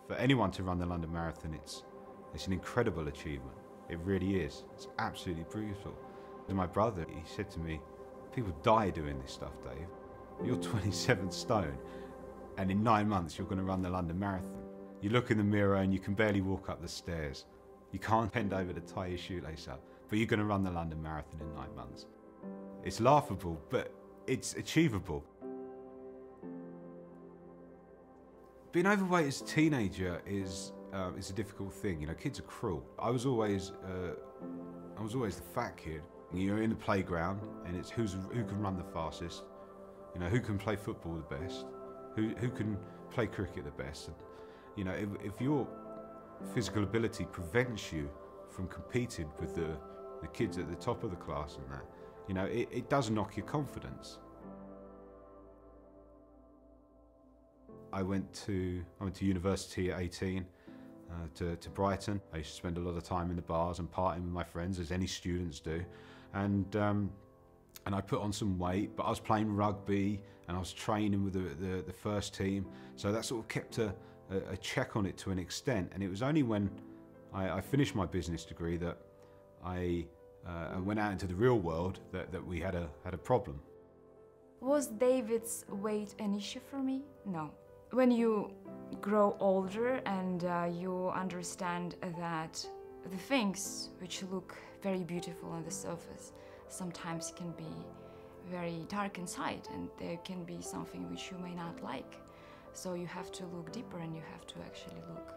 For anyone to run the London Marathon, it's an incredible achievement. It really is. It's absolutely brutal. My brother, he said to me, people die doing this stuff, Dave. You're 27 stone, and in 9 months you're going to run the London Marathon. You look in the mirror and you can barely walk up the stairs. You can't bend over to tie your shoelace up, but you're going to run the London Marathon in 9 months. It's laughable, but it's achievable. Being overweight as a teenager is a difficult thing. You know, kids are cruel. I was always the fat kid. You're in the playground, and it's who can run the fastest. You know, who can play football the best, who can play cricket the best. And, you know, if your physical ability prevents you from competing with the kids at the top of the class and that, you know, it does knock your confidence. I went to university at 18, to Brighton. I used to spend a lot of time in the bars and partying with my friends, as any students do. And I put on some weight, but I was playing rugby and I was training with the first team. So that sort of kept a check on it to an extent. And it was only when I finished my business degree that I went out into the real world that we had a problem. Was David's weight an issue for me? No. When you grow older and you understand that the things which look very beautiful on the surface sometimes can be very dark inside, and there can be something which you may not like. So you have to look deeper, and you have to actually look,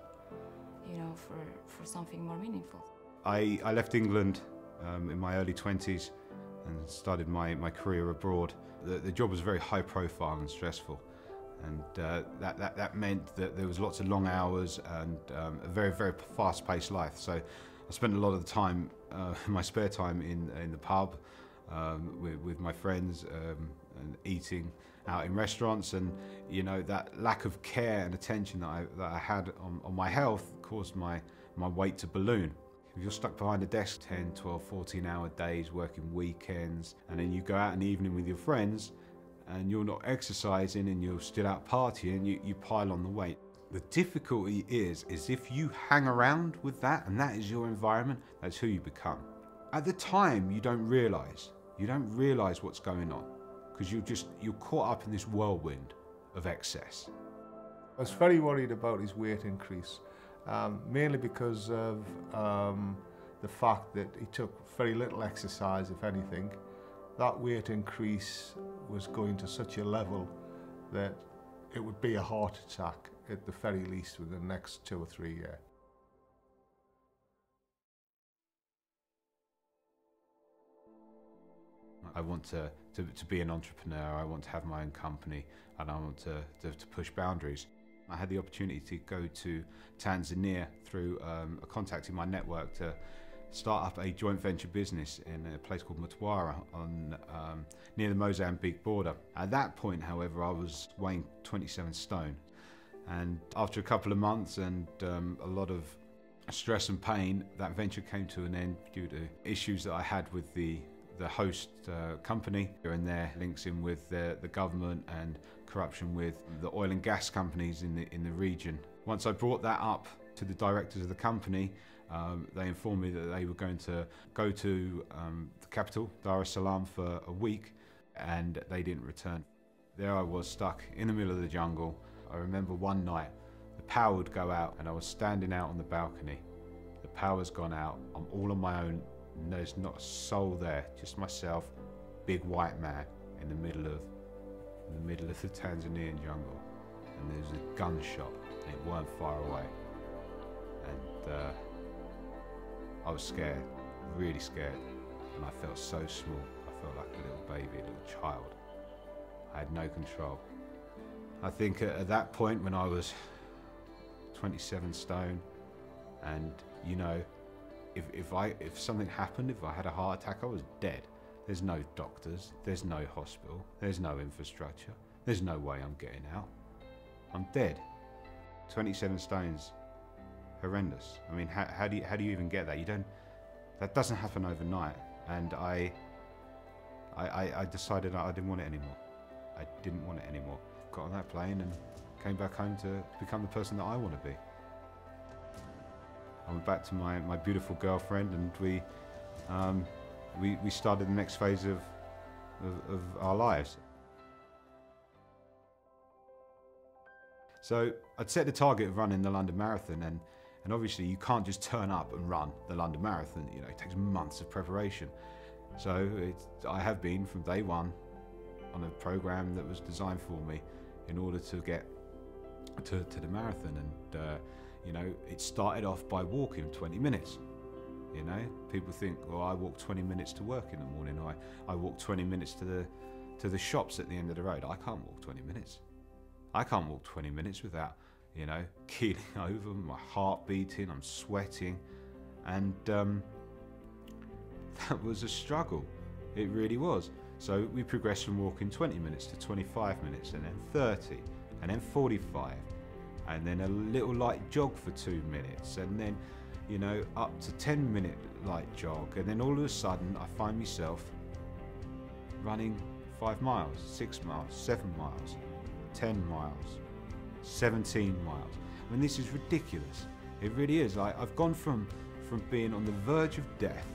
you know, for something more meaningful. I left England in my early 20s and started my career abroad. The job was very high profile and stressful. And that meant that there was lots of long hours and a very, very fast-paced life. So I spent a lot of the time, my spare time in the pub with my friends and eating out in restaurants. And you know, that lack of care and attention that I had on my health caused my weight to balloon. If you're stuck behind a desk 10, 12, 14-hour days, working weekends, and then you go out in the evening with your friends, and you're not exercising and you're still out partying, you pile on the weight. The difficulty is if you hang around with that and that is your environment, that's who you become. At the time, you don't realize what's going on, because you're caught up in this whirlwind of excess. I was very worried about his weight increase, mainly because of the fact that he took very little exercise, if anything. That weight increase was going to such a level that it would be a heart attack at the very least within the next 2 or 3 years. I want to be an entrepreneur, I want to have my own company, and I want to push boundaries. I had the opportunity to go to Tanzania through a contact in my network to start up a joint venture business in a place called Mtwara near the Mozambique border. At that point, however, I was weighing 27 stone. And after a couple of months and a lot of stress and pain, that venture came to an end due to issues that I had with the host company and their links in with the government and corruption with the oil and gas companies in the region. Once I brought that up to the directors of the company, they informed me that they were going to go to the capital, Dar es Salaam, for a week, and they didn't return. There I was, stuck in the middle of the jungle. I remember one night, the power would go out and I was standing out on the balcony. The power's gone out, I'm all on my own, and there's not a soul there, just myself, big white man in the middle of the Tanzanian jungle. And there's a gunshot, and it weren't far away. And I was scared, really scared, and I felt so small. I felt like a little baby, a little child. I had no control. I think at that point, when I was 27 stone, and you know, if something happened, if I had a heart attack, I was dead. There's no doctors, there's no hospital, there's no infrastructure, there's no way I'm getting out. I'm dead. 27 stones, horrendous. I mean, how do you even get that? That doesn't happen overnight. And I decided I didn't want it anymore. I didn't want it anymore. Got on that plane and came back home to become the person that I want to be. I went back to my beautiful girlfriend, and we started the next phase of our lives. So I'd set the target of running the London Marathon, and obviously you can't just turn up and run the London Marathon. You know, it takes months of preparation. So I have been from day one on a program that was designed for me in order to get to the marathon. And you know, it started off by walking 20 minutes. You know, people think, well, I walk 20 minutes to work in the morning, or I walk 20 minutes to the shops at the end of the road. I can't walk 20 minutes. I can't walk 20 minutes without, you know, keeling over, my heart beating, I'm sweating, and that was a struggle. It really was. So we progressed from walking 20 minutes to 25 minutes, and then 30, and then 45, and then a little light jog for 2 minutes, and then, you know, up to 10-minute light jog, and then all of a sudden I find myself running 5 miles, 6 miles, 7 miles, 10 miles, 17 miles. I mean, this is ridiculous. It really is. I've gone from being on the verge of death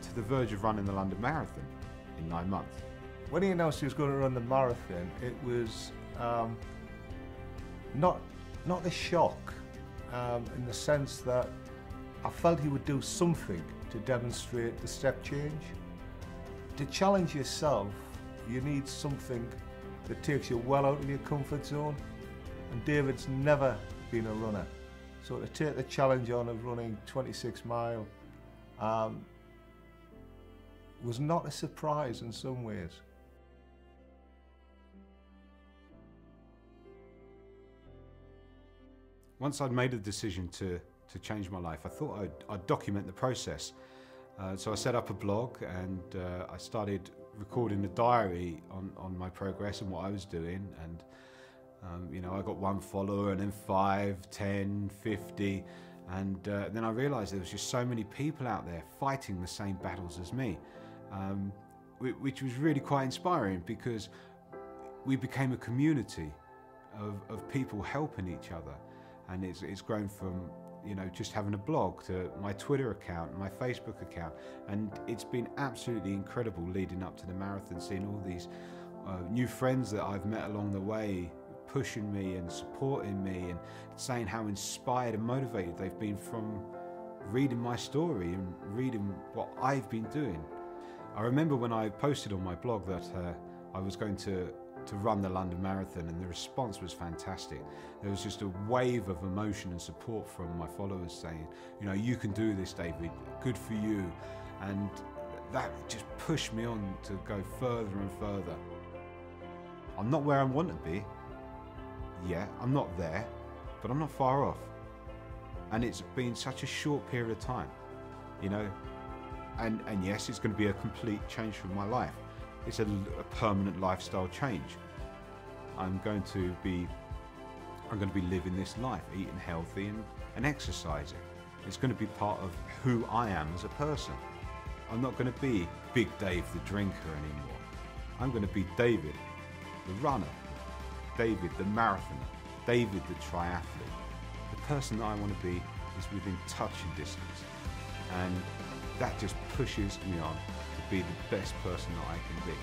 to the verge of running the London Marathon in 9 months. When he announced he was going to run the marathon, it was not a shock, in the sense that I felt he would do something to demonstrate the step change. To challenge yourself, you need something that takes you well out of your comfort zone, and David's never been a runner. So to take the challenge on of running 26 mile was not a surprise in some ways. Once I'd made a decision to change my life, I thought I'd document the process. So I set up a blog, and I started recording a diary on my progress and what I was doing. And you know, I got 1 follower, and then 5, 10, 50, and then I realized there was just so many people out there fighting the same battles as me, which was really quite inspiring, because we became a community of people helping each other. And it's grown from, you know, just having a blog to my Twitter account, my Facebook account, and it's been absolutely incredible leading up to the marathon, seeing all these new friends that I've met along the way pushing me and supporting me and saying how inspired and motivated they've been from reading my story and reading what I've been doing. I remember when I posted on my blog that I was going to run the London Marathon, and the response was fantastic. There was just a wave of emotion and support from my followers saying, you know, you can do this, David, good for you. And that just pushed me on to go further and further. I'm not where I want to be. Yeah, I'm not there, but I'm not far off. And it's been such a short period of time, you know, and yes, it's going to be a complete change from my life. It's a permanent lifestyle change. I'm going to be living this life, eating healthy and exercising. It's going to be part of who I am as a person. I'm not going to be Big Dave the drinker anymore. I'm going to be David the runner, David the marathoner, David the triathlete. The person that I want to be is within touching distance, and that just pushes me on to be the best person that I can be.